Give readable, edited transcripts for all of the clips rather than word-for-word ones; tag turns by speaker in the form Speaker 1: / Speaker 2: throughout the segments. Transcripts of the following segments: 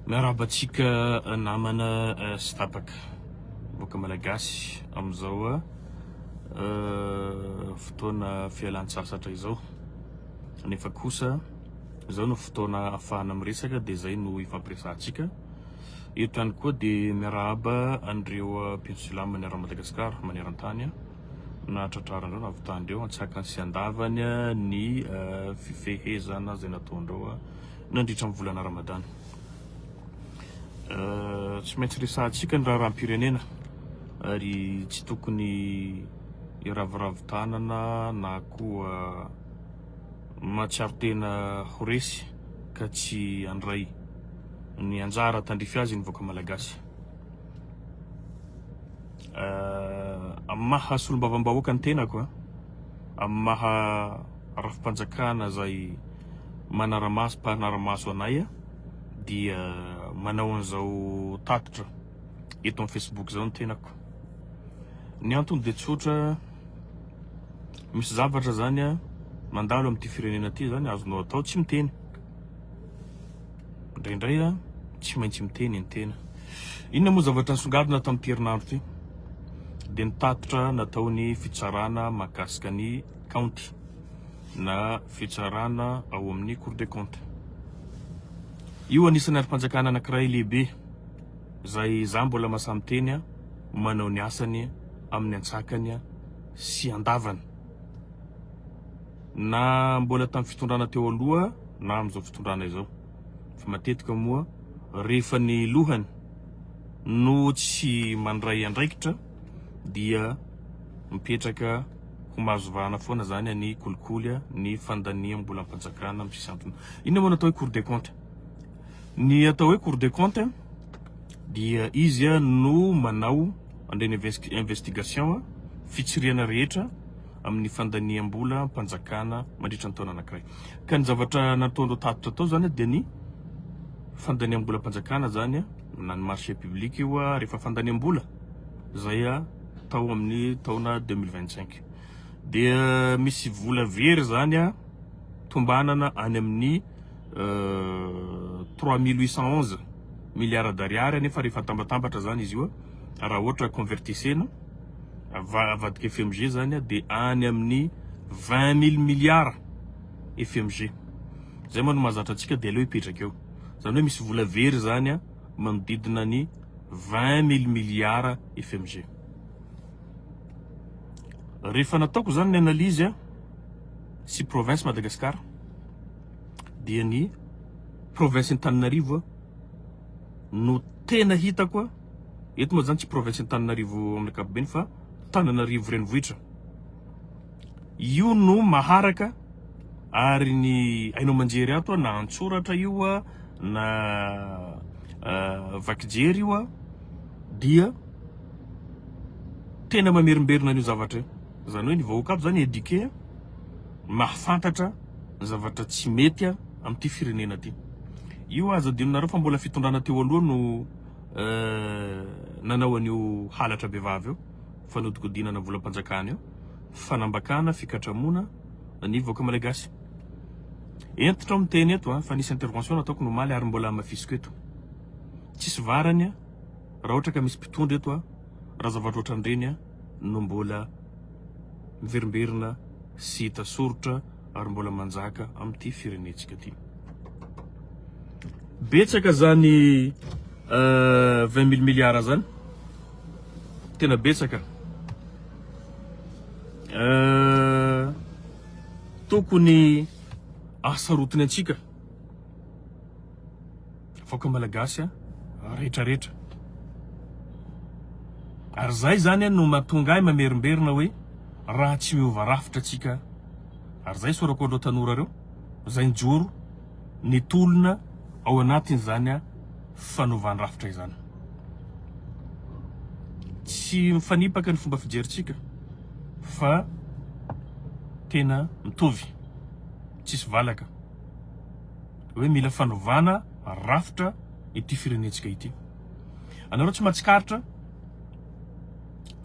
Speaker 1: Miarabatsika namana sy tapaka boka malagasy amizao fotoana fialan-tsasatra izao. Nefa kosa izao no fotoana ahafahana miresaka dia zay no ifampiresahantsika. Eto ihany koa dia miarahaba andreo mpianso-silamina ara Madagasikara maneran-tany na tratrarandreo na avitandreo antsakany sy andavany ny fifehezana zay nataondreo nandritra amin'ny volana Ramadana. Tsy maintsy resahantsika ny raharam-pirenena ary tsy tokony iraviravin-tanana na koa mahatsiaro tena ho resy ka tsy andray ny anjara tandrify azy ny vahoaka malagasy. Amin'ny maha solombavam-bahoaka ny tenako amin'ny maha rafi-panjakana zay mpanaramaso anay dia manao an'izao tatitra eto amin'ny Facebook zao ny tenako. Ny antony dia tsotra, misy zavatra zany mandalo amin'ity firenena ty zany azonao atao tsy miteny. Indraindray tsy maintsy miteny ny tena. Inona moa zavatra nisongadina tamin'ity herinandro ty? Dia ny tatitra nataony fitsarana mahakasika ny kaonty na fitsarana ao amin'ny Cour des comptes. Io anisan'ny arim-panjakana anankiray lehibe zay za mbola mahasahy miteny manao ny asany amin'ny antsakany sy andavany. Na mbola tamin'ny fitondrana teo aloha na amin'izao fitondrana izao. Fa matetika moa rehefa ny lohany no tsy mandray andraikitra dia mipetraka ho mazovana foana zany ny kolikoly ny fandania mbola ampanjakana amin'ny sisy antony. Inona moa natao hoe Cour des comptes? Ny atao hoe Cour des comptes dia izy no manao andreny investigation fitsiriana rehetra amin'ny fandaniam-bola ampanjakana mandritra ny taona anankiray. Ka ny zavatra nataondreo tatitra tao zany dia ny fandaniam-bola ampanjakana zany na ny marché public io rehefa fandaniam-bola zay tao amin'ny taona 2025. Dia misy vola very zany tombanana any amin'ny 3811 milliards d'ariary nefa rehefa tambatambatra zany izy io raha ohatra convertissena avadika FMG zany dia any amin'ny 20 000 milliards FMG. Zay moa no mahazatra antsika dia aleo hipetraka eo. Zany hoe misy vola very zany manodidina ny 20 000 milliards FMG. Rehefa nataoko zany ny analyse sy province Madagasikara dia ny province Antananarivo no tena hitako eto moa zany tsy province Antananarivo amin'ny ankapobeny fa Antananarivo renivohitra. Io no maharaka ary ny ainao manjery ato na antsoratra io na vakijery io dia tena mamerimberina an'io zavatra io. Zany hoe ny vahoaka aby zany éduqué mahafantatra zavatra tsy mety amin'ity firenena ty. Io aza adinonareo fa mbola fitondrana teo aloha no nanao an'io halatra behivavy io fanodikodinana vola ampanjakana io fanambakana fikatramona ny vahoaka malagasy. Entitra ao miteny eto fa nisy intervention nataoko nomaly ary mbola mafisiko eto. Tsisy varany raha ohatra ka misy mpitondra eto raha zavatra ohatran'ireny no mbola miverimberina sy hita soritra ary mbola manjaka amin'ity firenentsika ty. Betsaka zany 20 000 milliards zany. Tena betsaka. Tokony asarotiny antsika vahoaka malagasy rehetrarehetra. Ary zay zany no mahatonga ahy mamerimberina hoe raha tsy miova rafitra atsika. Ary zay sorako andreo tanora reo zay njoro ny tolona ao anatiny zany fanaovana rafitra izany. Tsy mifanipaka ny fomba fijeritsika fa tena mitovy, tsisy valaka hoe mila fanaovana rafitra ity firenentsika ity. Anareo tsy mahatsikaritra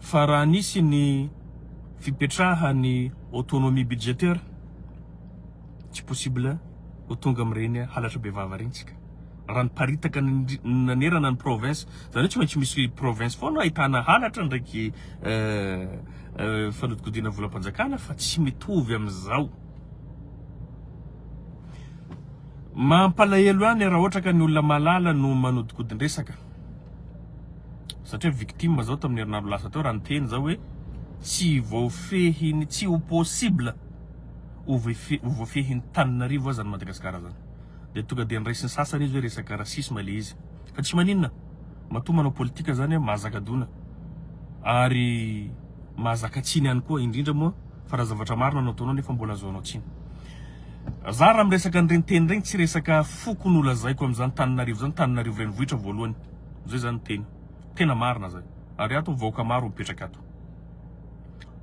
Speaker 1: fa raha nisy ny fipetrahany autonomie budgétaire tsy possible ho tonga amin'ireny halatra bevava rentsika. raha niparitaka nanerana ny province zany tsy maintsy misy province foana ahitana halatra ndraiky fanodikodina volam-panjakana fa tsy mitovy amin'izao. Mampalahelo ihany raha ohatra ka ny olona malala no manodikodin-dresaka satria victime zao tamin'ny herinandro lasa teo raha niteny zao hoe tsy voafehiny tsy ho possible ho voafehiny Tananarivo aza ny Madagasikara zany. De tonga de niraisiny sasany izy hoe resaka rasisme le izy fa tsy maninona matoa manao politika zany mahazakadona ary mahazaka tsiny ihany koa indrindra moa fa raha zavatra marina anao ataonao nefa mbola azoanao tsiny. Za raha miresaka an'ireny teny regny tsy resaka fokony olazaiko amin'izany Tananarivo zany, Tananarivo renivohitra voalohany zay zany teny tena marina zay ary ato vahoaka maro mipetraka ato.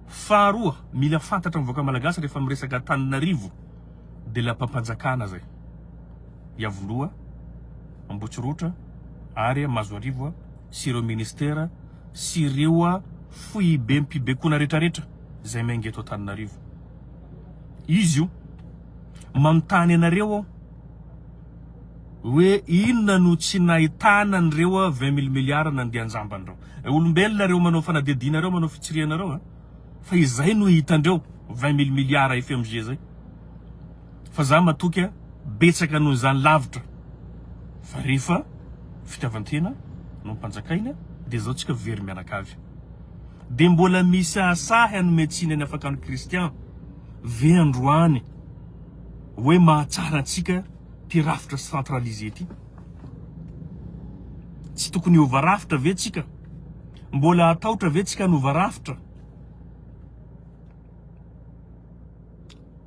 Speaker 1: Faharoa mila fantatra ny vahoaka malagasy rehefa miresaka Tananarivo de la pampanjakana zay Iavoloha, Ambotsirotra ary Mazoarivo sy ireo ministera sy ireo foibe mipibekona rehetrarehetra zay maingy eto Tananarivo. Izy io manontany anareo hoe inona no tsy nahitana an'ireo 20 000 milliards nandeha anjamban'ireo. Olombelona reo manao fanadihadianareo, manao fitsirianareo fa izay no hitandreo 20 000 milliards FMG zay. Fa za matoky betsaka noho izany lavitra fa rehefa fitiavantena no mpanjakaina de zao tsika very mianakavy de mbola misy asahy anome tsiny ny afaka ny Kristian ve androany hoe mahatsara antsika ty rafitra centralisé ty. Tsy tokony hova rafitra ve tsika, mbola ataotra ve tsika nova rafitra.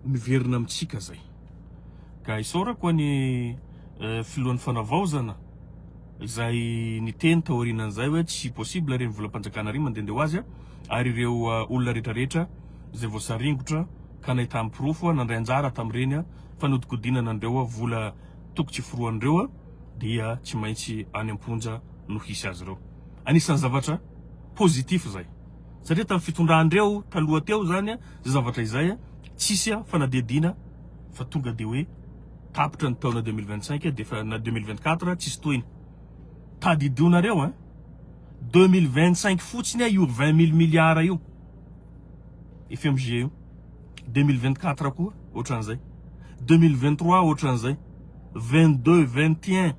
Speaker 1: Miverina amitsika zay ka isaorako ny filohan'ny fanavaozana izay niteny taorianan'izay hoe tsy possible reny volam-panjakana ry mandehandeha ho azy ary ireo olona rehetrarehetra zay voasaringotra ka nahita ampirofo nandray anjara tamin'ireny fanodikodinana andreo vola tokotsy foroandreo dia tsy maintsy any amponja no hisy azy ireo. Anisan'ny zavatra positif zay satria tamin'ny fitondrandreo taloha teo zany zay zavatra izay tsisy fanadihadiana fa tonga de hoe tapitra ny taona 2025 de na 2024 tsisy toiny tadidionareo 2025 fotsiny io 20 000 milliards io FMG io 2024 koa ohatran'izay 2023 ohatran'izay 22 21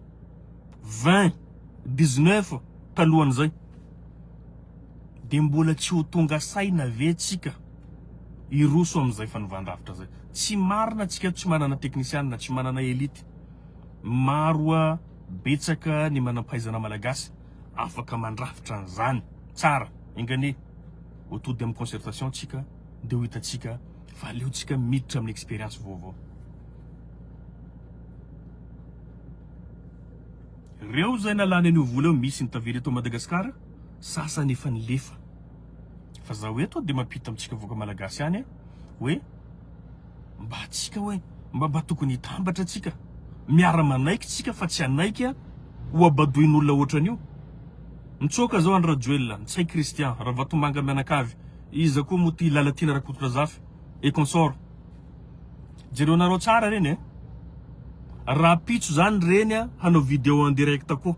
Speaker 1: 20 19 talohan'izay de mbola tsy ho tonga saina ve tsika iroso amin'izay fanovandravitra zay. Tsy marina tsika tsy manana teknisianina, tsy manana elite maro betsaka ny manam-pahaizana malagasy afaka mandrafitra an'izany tsara ingane hotody amin'ny concertation tsika de ho hitatsika fa aleotsika miditra amin'ny expérience vaovao. Reo zay nalany an'io vola misy nitavery eto Madagasikara sasany efa nilefa fa zaho eto de mampita amitsika voaka malagasy ihany hoe mba atsika hoe mba tokony hitambatra atsika miara manaiky tsika fa tsy anaiky ho abadoin'olona ohatran'io. Nitsoka zao Andra Joel, Ntsay Christian, Ravatomanga mianakavy, iza koa moty Lalatina Rakototra Zafy et consort. Jereo nareo tsara reny raha pitso zany reny hanao video en direct koa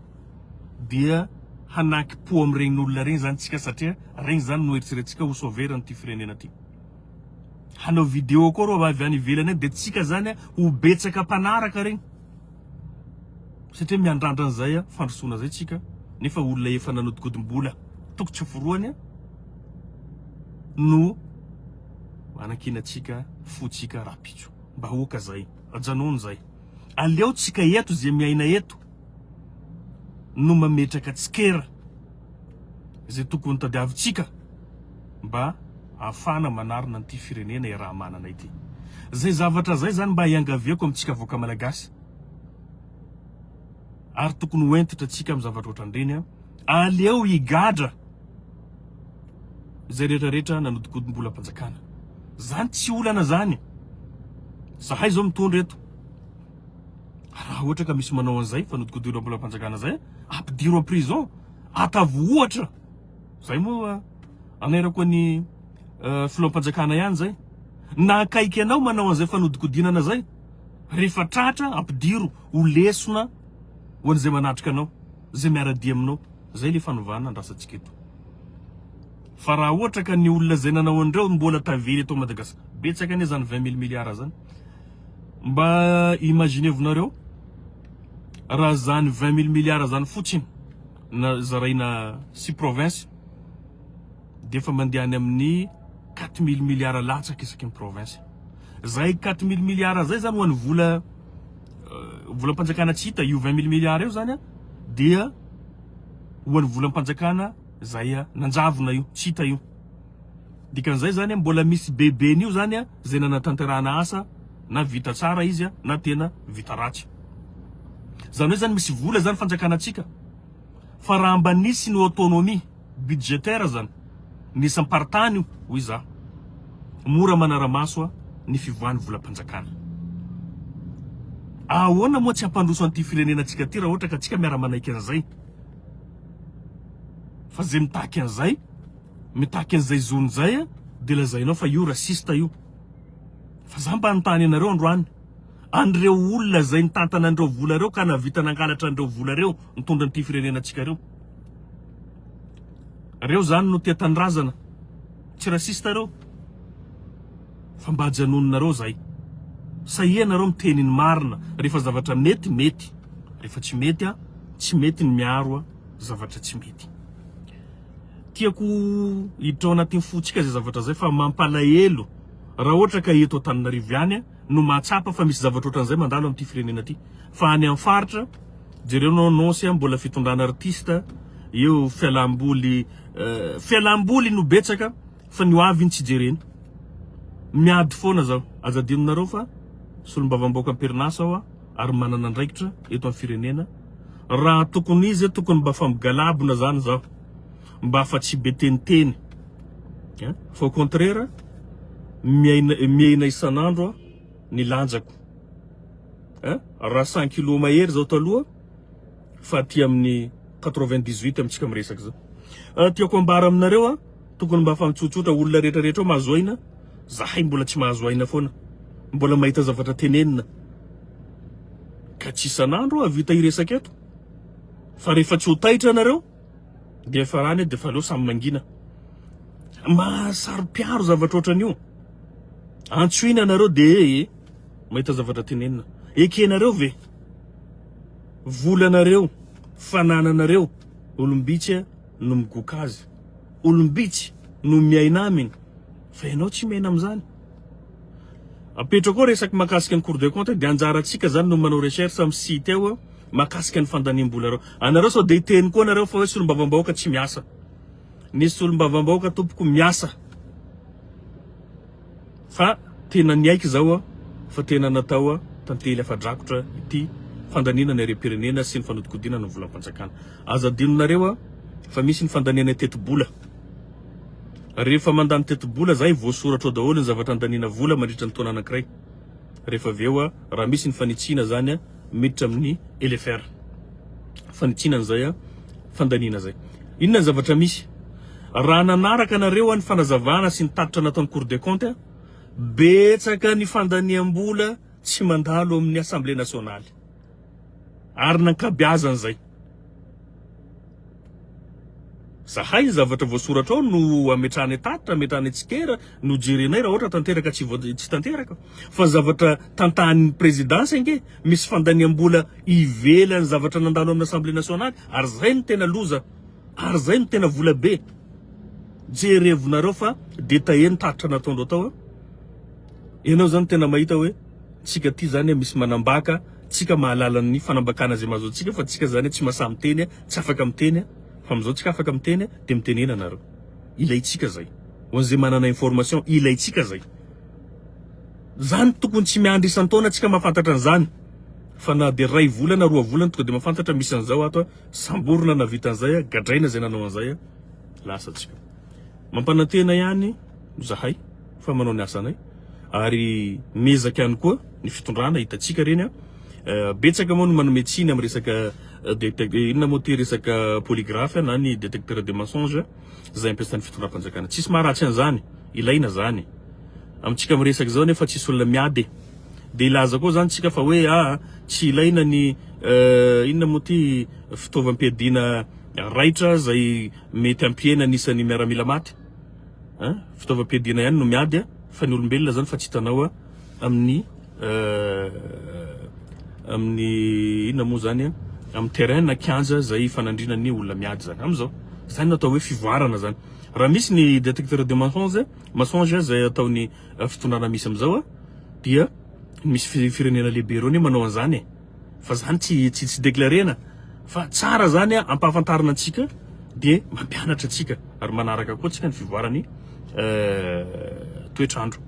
Speaker 1: dia hanaky po am'iregny olona regny zany tsika satria regny zany no eritreretintsika ho sauver an'ity firenena ty. Hanao video koa rô avy any ivelany de tsika zany ho betsaka mpanaraka regny satria miandrandra an'izay fandrosoana zay tsika nefa olona efa nanodikodimbola tokotsy foroany no anankinatsika fotsika raha pitso mba hoka zay ajanony zay aleo tsika eto zay miaina eto no mametraka tsikera zay tokony tadiavitsika mba afana manarina an'ity firenena raha manana ity. Zay zavatra zay zany mba hiangaviako amitsika voaka malagasy ary tokony hoentitra tsika amin'ny zavatra ohatrandreny aleo higadra zay rehetrarehetra nanodikodimbolam-panjakana zany tsy olana zany. Zahay zao mitondra eto raha ohatra ka misy manao an'izay fanodikodimbolam-panjakana zay ampidiro en prison atavo ohatra zay moa anairako ny filohampanjakana ihany zay na akaiky anao manao an'izay fanodikodinana zay rehefa tratra ampidiro ho lesona ho an'izay manatrika anao, zay miara-dia aminao, zay le fanovana andrasantsika eto. Fa raha ohatra ka ny olona zay nanao andreo mbola tavely eto Madagasikara, betsaka ane zany 20 000 milliards zany. Mba imaginez-vonareo raha zany 20 000 milliards zany fotsiny na zaraina 6 province de fa mandeha any amin'ny 4 000 milliards latsaka isaky ny province. Zay 4 000 milliards zay zany ho an'ny volam-panjakana tsy hita io 20 000 milliards io zany dia ho an'ny volam-panjakana zay nanjavona io tsy hita io. Dikan'izay zany mbola misy beben'io zany zay nanatanterahana asa na vita tsara izy na tena vita ratsy. Zany hoe zany misy vola zany fanjakanantsika. Fa raha mba nisy ny autonomie budgétaire zany nisy ampartany hoy za mora manaramaso ny fivoahan'ny volam-panjakana. Ahoana moa tsy hampandroso an'ity firenenantsika ty raha ohatra ka tsika miara manaiky an'izay. Fa zay mitaky an'izay zony zay de lazainao fa io rasista io. Fa za mba anontany anareo androany, andreo olona zay nitantana andreo vola reo ka navita nangalatra andreo vola reo nitondra an'ity firenenantsika reo. Reo zany no tia tandrazana, tsy rasista reo. Fa mba hajanononareo zay. Saia nareo miteny ny marina, rehefa zavatra mety mety, rehefa tsy mety ny miaro zavatra tsy mety. Tiako hiditra ao anatin'ny fotsika zay zavatra zay fa mampalahelo raha ohatra ka eto Antananarivo ihany no mahatsapa fa misy zavatra ohatran'izay mandalo amin'ity firenena ty. Fa any amin'ny faritra jereo no annonce mbola fitondrana artista eo fialamboly no betsaka fa ny hoavy ny tsy jereny. Miady foana zao azadinonareo fa solombavam-baoaka am-perinasa aho ary manana andraikitra eto amin'ny firenena. Raha tokony izy tokony mba fampigalabona zany zaho, mba fa tsy beteniteny. Fa au contraire miaina isan'andro ny lanjako. Raha 100 kilo mahery zao taloha fa aty amin'ny 98 amitsika miresaka zao. Tiako ambara aminareo tokony mba famitsotsotra olona rehetrarehetra mahazo aina. Zahay mbola tsy mahazo aina foana, mbola mahita zavatra tenenina. Ka tsy isan'andro avita iresaka eto. Fa rehefa tsy ho taitra anareo de efa rany de fa leo samy mangina. Mahasaro-piaro zavatra ohatran'io. Antsoina anareo de mahita zavatra tenenina. Ekenareo ve? Volanareo, fanananareo, olombitsy no migoka azy. Olombitsy no miaina aminy. Fa ianao tsy miaina am'zany. Apetra koa resaky makasika ny Cour des comptes de anjarantsika zany no manao recherche amin'ny site eo makasika ny fandaniam-bola reo. Anareo sao de iteny koa anareo fa hoe solombavam-bahoaka tsy miasa. Nisy solombavam-bahoaka tompoko miasa. Fa tena niaiky zao fa tena natao tantely afadrakotra ity fandaniana ny repirenena sy ny fanodikodina ny volam-panjakana. Azadinonareo fa misy ny fandaniana teti-bola. Rehefa mandany teti-bola zay voasoratra daholo ny zavatra andaniana vola mandritra ny taona anankiray. Rehefa aveo raha misy ny fanitsina zany miditra amin'ny LFR. Fanitsina zay fandaniana zay. Inona ny zavatra misy? Raha nanaraka anareo ny fanazavana sy ny tatitra nataon'ny Cour des comptes, betsaka ny fandaniam-bola tsy mandalo amin'ny Assemblée nationale. Ary nankabeazan'izay. Zahay ny zavatra voasoratra ao no ametrahany tatitra, ametrahany tsikera, no jerenay raha ohatra tanteraka tsy tanteraka. Fa zavatra tantahan'ny présidence ange, misy fandaniam-bola ivelany zavatra nandalo amin'ny Assemblée nationale, ary zay no tena loza, ary zay no tena vola be. Jerevonareo fa détaillé ny tatitra nataondreo tao. Ianao zany tena mahita hoe tsika ty zany misy manambaka, tsika mahalala ny fanambakana zay mahazo tsika fa tsika zany tsy mahasahy miteny, tsy afaka miteny. Fa amizao tsika afaka miteny de mitenena anareo. Ilaitsika zay. Ho an'izay manana information ilaitsika zay. Zany tokony tsy miandry isan-taona tsika mahafantatra an'izany. Fa na de ray volana, roa volana tonga de mahafantatra misy an'izao ato samborona na vita an'izay, gadraina zay nanao an'izay, lasa tsika. Mampanantena ihany zahay fa manao ny asanay. Ary mezaka ihany koa ny fitondrana hitatsika reny betsaka moa no manome tsiny amin'ny resaka inona moa ty resaka polygraphe na ny détecteur de mensonge zay ampiasan'ny fitondram-panjakana. Tsisy maharatsy an'izany, ilaina zany. Amintsika miresaka zao nefa tsisy olona miady. de ilaza koa zany tsika fa hoe tsy ilaina ny inona moa ty fitaovam-piadina raitra zay mety ampiena anisan'ny miaramila maty fitaovam-piadina ihany no miady fa ny olombelona zany fa tsy hitanao amin'ny inona moa zany amin'ny terrain na kianja zay fanandrina ny olona miady zany am'izao zany natao hoe fivoarana zany raha misy ny détecteur de mensonge zay ataony fitondrana misy am'izao dia misy firenena lehibe reo ny manao an'izany fa zany tsy déclarena fa tsara zany ampahafantarina antsika de mampianatra antsika ary manaraka koa tsika ny fivoarany toetrandro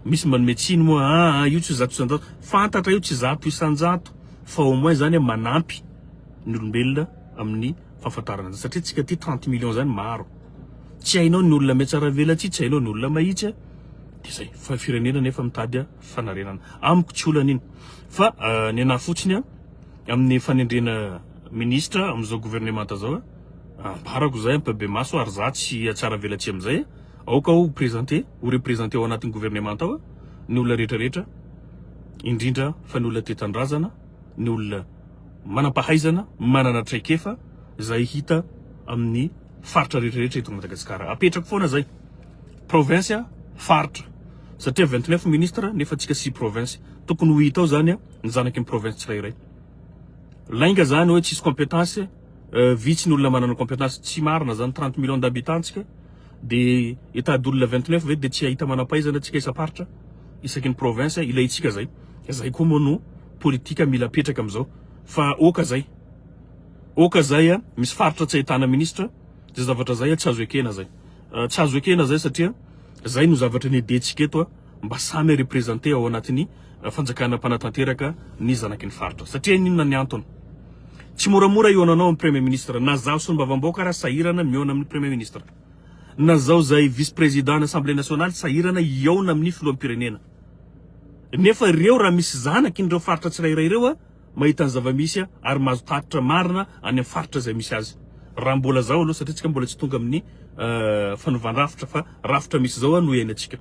Speaker 1: misy manome tsiny moa io tsy zato isan-jato fantatra io tsy zato isan-jato fa au moins zany manampy ny olombelona amin'ny fahafantarana satria tsika ty 30 millions zany maro tsy hainao ny olona metsara vela tsy hainao ny olona mahitsy de zay fa firenena nefa mitady fanarenana amiko tsy olana iny fa ny ana fotsiny amin'ny fanendrena ministra am'izao gouvernement zao ambarako zay ampabe maso ary za tsy tsara velatsy am'izay aoka ho représenter ao anatin'ny gouvernement ao ny olona rehetrarehetra indrindra fa ny olona tetandrazana ny olona manam-pahaizana manana traikefa zay hita amin'ny faritra rehetrarehetra eto Madagasikara apetrako foana zay province faritra satria 29 ministre nefa tsika 6 province tokony ho hita ao zany ny zanaky ny province tsirairay lainga zany hoe tsisy compétence vitsy ny olona manana compétence tsy marina zany 30 millions d'habitants tsika de état-d'olona 29 ve de tsy ahita manam-pahaizana tsika isa-paritra isaky ny province ilaitsika zay koa moa no politika mila apetraka am'izao fa oka zay misy faritra tsy ahitana ministre de zavatra zay tsy azo ekena zay satria zay no zavatra ny edetsika eto mba samy représenter ao anatin'ny fanjakana mpanatanteraka ny zanaky ny faritra satria inona ny antony tsy moramora io ananao amin'ny premier ministre na zaho sy ny mbavamboaka raha sahirana miona amin'ny premier ministre na zao zay vice président n'assemblée nationale sahirana iaona amin'ny filoham-pirenena nefa reo raha misy zanaky indreo faritra tsirairay ireo mahita ny zava-misy ary mahazo tatitra marina any amin'ny faritra zay misy azy raha mbola zao aloha satria tsika mbola tsy tonga amin'ny fanovan-rafitra fa rafitra misy zao no iainantsika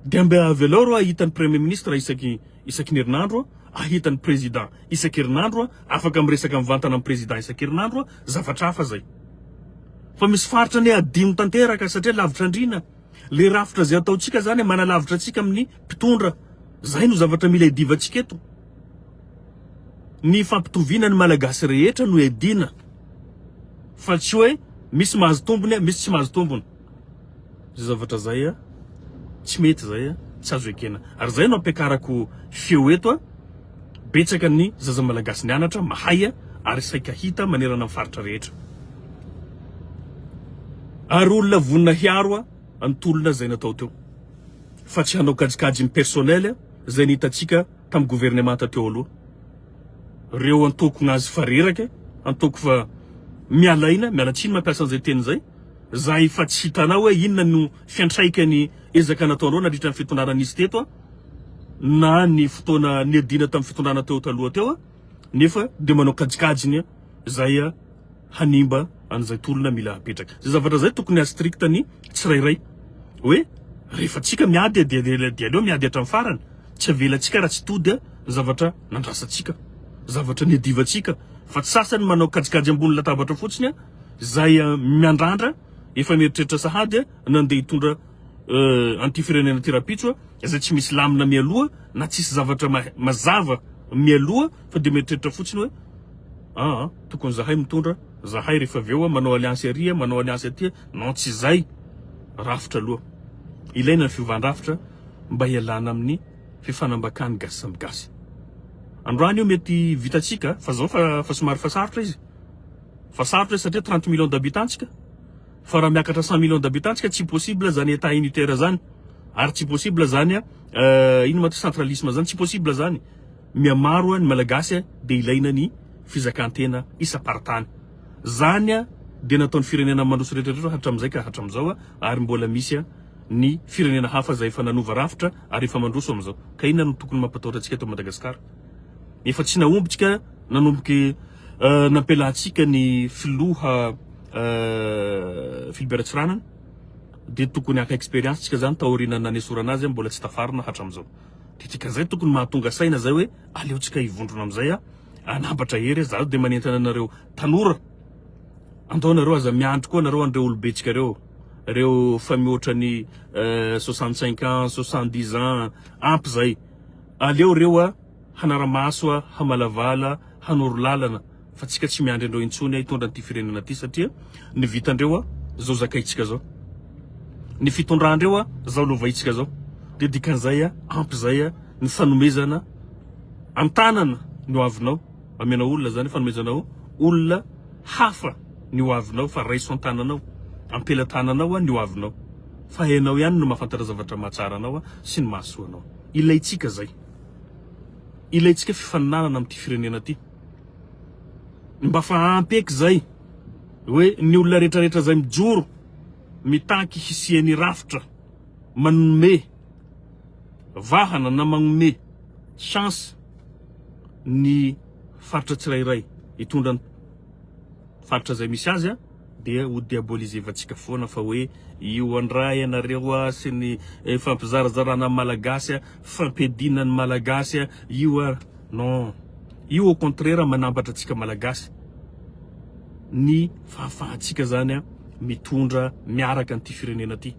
Speaker 1: de mbe avy alao ro ahita ny premier ministre isaky ny herinandro ahita ny président isaky herinandro afaka miresaka mivantana amin'ny président isaky herinandro zavatra hafa zay fa misy faritra ny adino tanteraka satria lavitra andrina le rafitra zay ataotsika zany manalavitra atsika amin'ny mpitondra zay no zavatra mila edivantsika eto ny fampitoviana ny malagasy rehetra no edina fa tsy hoe misy mahazo tombony misy tsy mahazo tombony zay zavatra zay tsy mety zay tsy azo ekena ary zay no ampiakarako feo eto betsaka ny zaza malagasy nianatra mahay ary saika hita manerana amin'ny faritra rehetra ary olona vonina hiaro antolona zay natao teo fa tsy hanao kajikajy ny personnel zay nitatsika tamin'ny gouvernement teo aloha reo antoko gnazy fa reraka antoko fa miala tsiny mampiasa an'izay teny zay zay fa tsy hitanao hoe inona no fiantraikany ezaka nataonao nandritra ny fitondrana nisy teto na ny fotoana ny adina tamin'ny fitondrana teo taloha teo nefa de manao kajikajiny zay hanimba an'izay tolona mila apetraka zay zavatra zay tokony strict ny tsirairay hoe rehefa tsika miady de aleo miady hatramin'ny farany tsy avelatsika raha tsy tody zavatra nandrasatsika zavatra ny adivatsika fa tsy sasany manao kajikajy ambony latabatra fotsiny zay miandrandra efa mieritreritra sahady nandeha hitondra antifirenena tirapitso zay tsy misy lamina mialoha na tsisy zavatra mazava mialoha fa de mieritreritra fotsiny hoe tokony zahay mitondra zahay rehefa aveo manao alliance aria manao alliance aty non tsy zay rafitra aloha ilaina ny fiovandrafitra mba hialana amin'ny fifanambakany gasy samby gasy androany io mety vitatsika fa zao fa somary fa sarotra izy fa sarotra satria 30 millions d'habitants tsika fa raha miakatra 100 millions d'habitants tsika tsy possible zany état unitaire zany ary tsy possible zany ino maty centralisme zany tsy possible zany miamaro ny malagasy de ilaina ny fizakantena isa-partany zany de nataon'ny firenena mandroso rehetrarehetra hatram'izay ka hatram'izao ary mbola misy ny firenena hafa zay efa nanova rafitra ary efa mandroso am'izao ka inona no tokony mampatahotra atsika eto Madagasikara efa tsy naombotsika nanomboky nampelantsika ny filoha Philbert Tsiranana de tokony aka expérience tsika zany taorina nanesorana azy mbola tsy tafarina hatram'izao dikan'izay tokony mahatonga saina zay hoe aleotsika hivondrona am'izay anambatra hery za de manentana anareo tanora andao nareo aza miandry koa nareo andreo olobetsika reo fa mihoatrany 65 ans 70 ans ampy zay aleo reo hanaramaso hamalavala hanoro lalana fa tsika tsy miandry andreo intsony hitondra an'ity firenena ty satria ny vitandreo zao zakaitsika zao ny fitondrandreo zao lovaitsika zao de dikan'izay ampy zay ny fanomezana antanana ny hoavinao amena olona zany fanomezanao olona hafa ny hoavinao fa raiso antananao ampelatananao ny hoavinao fa hainao ihany no mahafantatra zavatra mahatsara anao sy ny mahasoanao ilaitsika zay ilaitsika fifaninanana amin'ity firenena ty mba fa ampy eky zay hoe ny olona rehetrarehetra zay mijoro mitanky hisiany rafitra manome vahana na manome chance ny faritra tsirairay hitondra faritra zay misy azy dia ho diabolisevantsika foana fa hoe io andray anareo sy ny fampizarazarana malagasy fampedina ny malagasy io non io au contraire manambatra atsika malagasy ny fahafahantsika zany mitondra miaraka an'ity firenena ty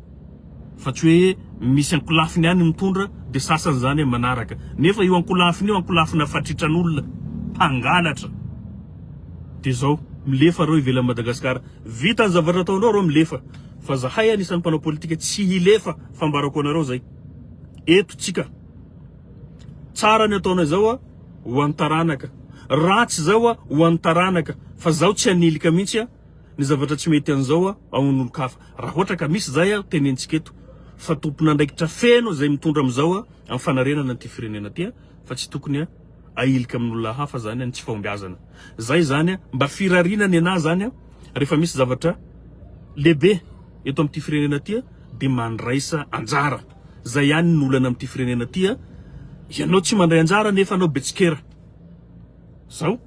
Speaker 1: fa tsy hoe misy ankolafiny ihany mitondra de sasany zany manaraka nefa io ankolafiny io ankolafina fatritran'olona mpangalatra de zao milefa reo ivelan'i Madagasikara vita ny zavatra ataonao reo milefa fa zahay anisan'ny mpanao politika tsy hilefa fambarako anareo zay eto tsika tsara ny ataonay zao ho antaranaka ratsy zao ho antaranaka fa zao tsy anilika mihitsy ny zavatra tsy mety an'izao aon'olo-kafa raha ohatra ka misy zay tenentsika eto fa tompona andraikitra feno zay mitondra am'izao amin'ny fanarenana an'ity firenena ty fa tsy tokony ailika amin'olona hafa zany ny tsy fahombiazana zay zany mba firarina ny anahy zany rehefa misy zavatra lehibe eto amin'ity firenena ty de mandraisa anjara zay ihany ny olana amin'ity firenena ty ianao tsy mandray anjara nefa anao betsikera zao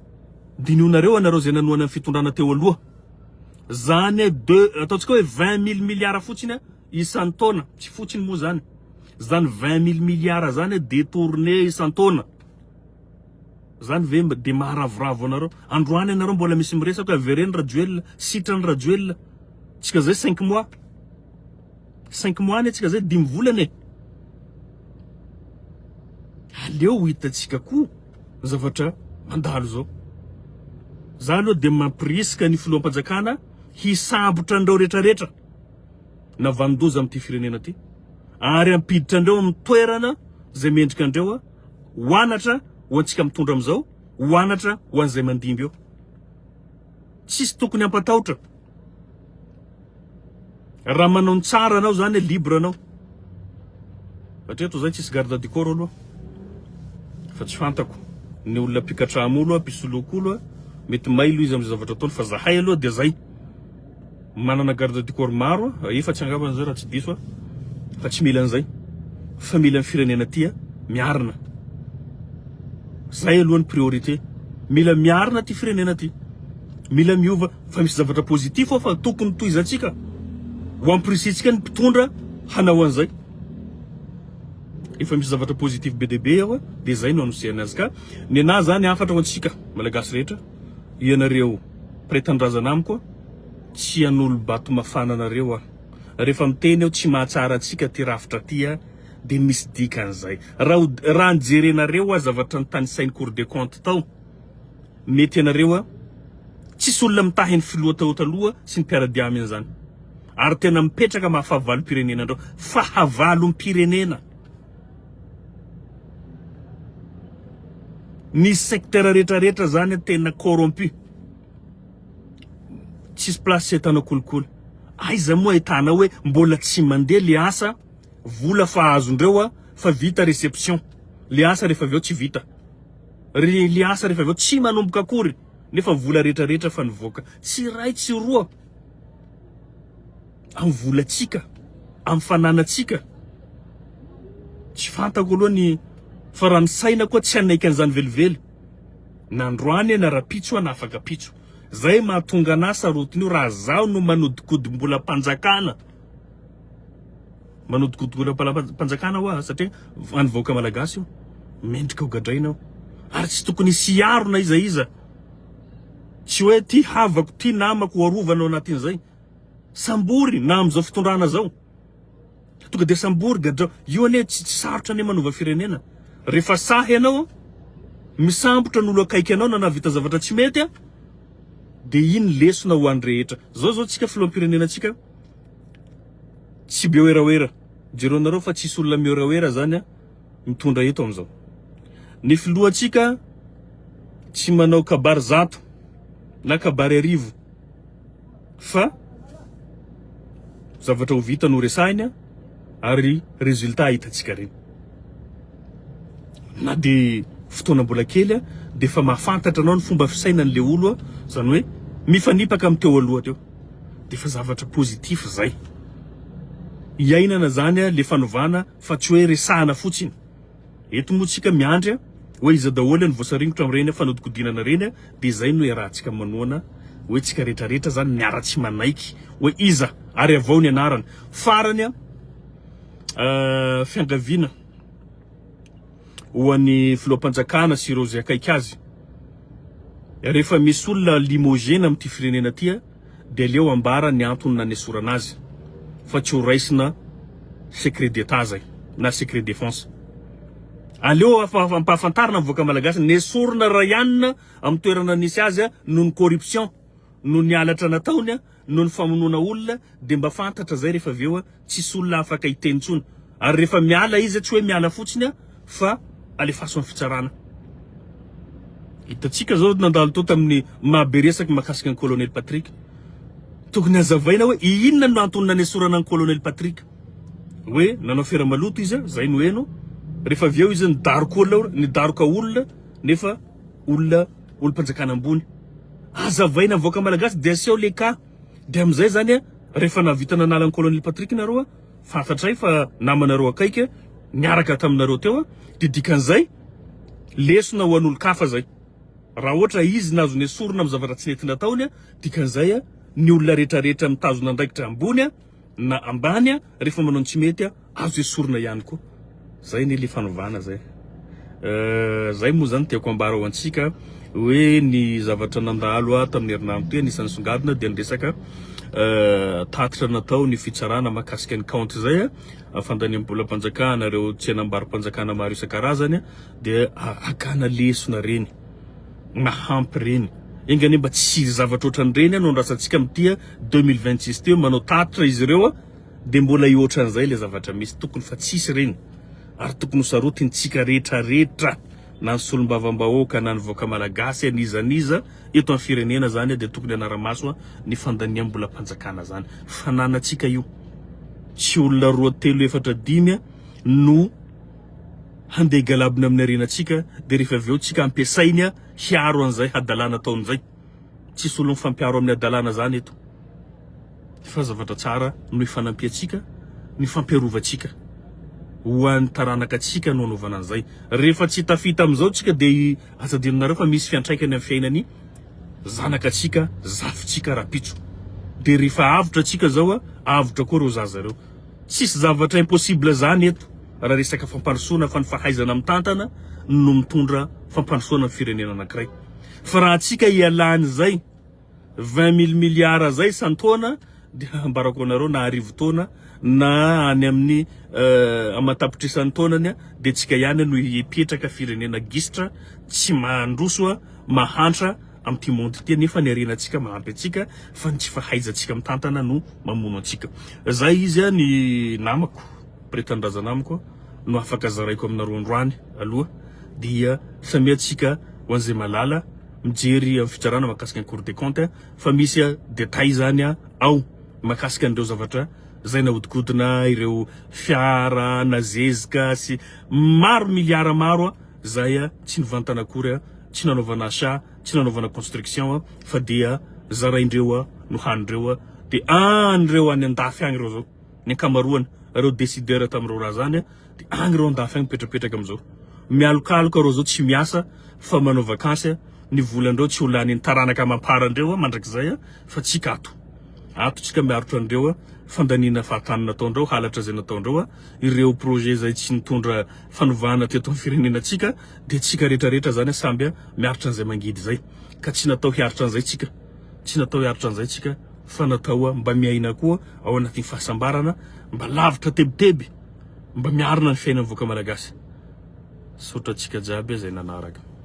Speaker 1: dinionareo anareo zay nanoana ny fitondrana teo aloha zany ataontsika hoe 20 000 milliards fotsiny isan-taona tsy fotsiny moa zany 20 000 milliards zany détourné isan-taona zany ve de maharavoravo anareo androany anareo mbola misy miresaka avereny rajoel sitrany rajoel tsika zay 5 mois 5 mois ny tsika zay 10 volana aleo hitatsika koa zavatra mandalo zao za aloha de mampirisika ny filoham-panjakana hisambotra andreo rehetrarehetra na vandoza amin'ity firenena ty ary ampiditra andreo amin'ny toerana zay mendrika andreo hoanatra ho antsika mitondra am'izao hoanatra ho an'izay mandimby eo tsisy tokony ampatahotra raha manao ny tsara anao zany libre anao satria to zay tsisy garde du corps aloha fa tsy fantako ny olona pikatramo pisoloako olo mety mailo izy am'zay zavatra ataony fa zahay aloha de zay manana garde du corps maro efa tsy angavana zay raha tsy diso fa tsy mila an'izay fa mila ny firenena ty miarina zay aloha ny priorité mila miarina ty firenena ty mila miova fa misy zavatra positif fa tokony toizantsika ho ampirisitsika ny mpitondra hanao an'izay efa misy zavatra positif be dehibe de zay no anosehana azy ka ny anahy zany afatra ho antsika malagasy rehetra ianareo pretendrazana amiko tsy an'olo bato mafana anareo rehefa miteny aho tsy mahatsara antsika ty rafitra ty de misy dikan'izay raha nijerenareo zavatra ny tany sainy cour des comptes tao mety anareo tsisy olona mitahy ny filoha tao taloha sy ny mpiaradia aminy zany ary tena mipetraka mahafahavalo pirenena andreo fahavalo pirenena ny secteur rehetrarehetra zany tena corrompu tsisy place setana kolokolo aiza moa ahitana hoe mbola tsy mandeha le asa vola fa azondreo fa vita reception le asa rehefa aveo tsy vita le asa rehefa aveo tsy manomboka akory nefa vola rehetrarehetra fa nivoaka tsy ray tsy roa amin'ny volatsika amin'ny fananatsika tsy fantako aloha ny fa raha ny saina koa tsy anaiky an'izany velively nandroany na rapitso na afaka pitso zay mahatonga anasa rotiny io raha zaho no manodikody mbola mpanjakana manodikodokola panjakana hoa satria anyvoaka malagasy io mendrika ho gadraina ao ary tsy tokony siarona iza tsy hoe ty havako ty namako arovana anatin'izay sambory na am'izao fitondrana zao tonga de sambory gadrao io ane tsy sarotra ane manova firenena rehefa sahy ianao misambotra n'olo akaiky anao na navita zavatra tsy mety de iny lesona ho any rehetra zao tsika filoham-pirenena tsika tsy be oeraoera jereo nareo fa tsisy olona mioeraoera zany mitondra eto am'izao ny filohantsika tsy manao kabary zato na kabary arivo fa zavatra ho vita no resahina ary résultat hitantsika reny na de fotoana mbola kely de fa mahafantatra anao ny fomba fisainan'le olo zany hoe mifanipaka amin'ny teo aloha teo de fa zavatra positif zay iainana zany le fanovana fa tsy hoe resahana fotsiny eto moa tsika miandry hoe iza daholo ny voasaringotra amin'ireny fanodikodinana reny de zay no rahantsika manoana hoe tsika rehetrarehetra zany miara tsy manaiky hoe iza ary avao ny anarana farany fiangaviana ho an'ny filoham-panjakana sy ireo zay akaiky azy rehefa misy olona limogena amin'ity firenena ty de aleo ambara ny antony nanesorana azy fa tsy ho raisina secret d'état zay na secret défense aleo ampahafantarina mivoaka malagasy nesorina rayanina amin'ny toerana nisy azy noho ny corruption noho ny alatra nataony noho ny famonoana olona de mba fantatra zay rehefa aveo tsisy olona afaka hitentsony ary rehefa miala izy tsy hoe miala fotsiny fa alefaso amin'ny fitsarana hitatsika zao nandalo to tamin'ny mahaberesaky mahakasika ny colonel Patrick tokony azavaina hoe inona no antony nanesorana ny colonel Patrick hoe nanao fera maloto izy zay no eno rehefa aveo izy nidaroka olona nefa olona olo-panjakana ambony azavaina voaka malagasy de aseo le cas de am'izay zany rehefa navita nanala ny colonel Patrick nareo fantatray fa namanareo akaiky niaraka taminareo teo de dikan'izay lesona ho an'olo kafa zay raha ohatra izy nazo nesorina amin'ny zavatra tsy nety nataony dikan'izay ny olona rehetrarehetra mitazona andraikitra ambony na ambany rehefa manao tsy mety azo esorina ihany koa zay ny le fanovana zay zay moa zany tiako ambara ho antsika hoe ny zavatra nandalo tamin'ny herinandro ty anisan'ny songadina de niresaka tatitra natao ny fitsarana mahakasika ny compte zay fandaniam-bolam-panjakana reo tsy anambaro-panjakana maro isan-karazany de akana lesona reny mahampy reny engany mba tsy zavatra ohatran'ireny no andrasantsika amin'ity 2026 teo manao tatitra izy ireo de mbola iotran'izay le zavatra misy tokony fa tsisy reny ary tokony sarotiny tsika rehetrarehetra na ny solombavam-bahoaka na ny voaka malagasy anizaniza eto amin'ny firenena zany de tokony anaramaso ny fandaniam-bolam-panjakana zany fananatsika io tsy olona 2 3 4 5 no handeha galabina amin'ny arenatsika de rehefa aveo tsika ampiasainy hiaro an'izay hadalana taon'izay tsisy olo mifampiaro amin'ny adalana zany eto fa zavatra tsara no ifanampiatsika ny fampiarovantsika ho an'ny taranaka atsika no anaovana an'izay rehefa tsy tafita am'izao tsika de asadinonareo fa misy fiantraikany amin'ny fiainany zanaka atsika zafitsika rapitso de rehefa avotra atsika zao avotra koa reo zazareo tsisy zavatra impossible zany eto raha resaka fampandrosoana fa ny fahaizana amin'ny tantana no mitondra fampandrosoana amin'ny firenena anankiray fa raha atsika ialany zay 20 000 milliards zay santaona de ambarako anareo na arivo taona na any amin'ny amatapitrisany taonany de tsika ihany no hipetraka firenena gisitra tsy mandroso mahantra amin'ity monde ity nefa ny arenatsika mahampy atsika fa ny tsy fahaizantsika amin'ny tantana no mamono atsika zay izy ny namako pretendrazanamako no afaka zaraiko aminareo androany aloha dia samy atsika ho an'izay malala mijery amin'ny fitsarana mahakasika ny Cour des comptes fa misy détail zany ao mahakasika an'ireo zavatra zay nahodikodina ireo fiara na zezika sy maro miliara maro zay tsy nivantana akory tsy nanaovana achat tsy nanaovana construction fa dia zaraindreo no hanindreo de an'ireo any andafy agny reo zao ny ankamaroany reo décideur tamin'ireo raha zany de agny reo andafy agny petrapetraka am'izao mialokaloka reo zao tsy miasa fa manao vakansy ny volandreo tsy ho lany ny taranaka mamparandreo mandrakizay fa tsika ato atotsika miaritra andreo fandanina fahatanana ataondreo halatra zay nataondreo ireo projet zay tsy nitondra fanovana teto amin'ny firenenantsika dia tsika rehetrarehetra zany samby miaritra an'izay mangidy zay ka tsy natao hiaritra an'izay tsika tsy natao hiaritra an'izay tsika fa natao mba miaina koa ao anatin'ny fahasambarana mba lavitra tebiteby mba miarina ny fiainan'ny voaka malagasy sotra tsika jiaby zay nanaraka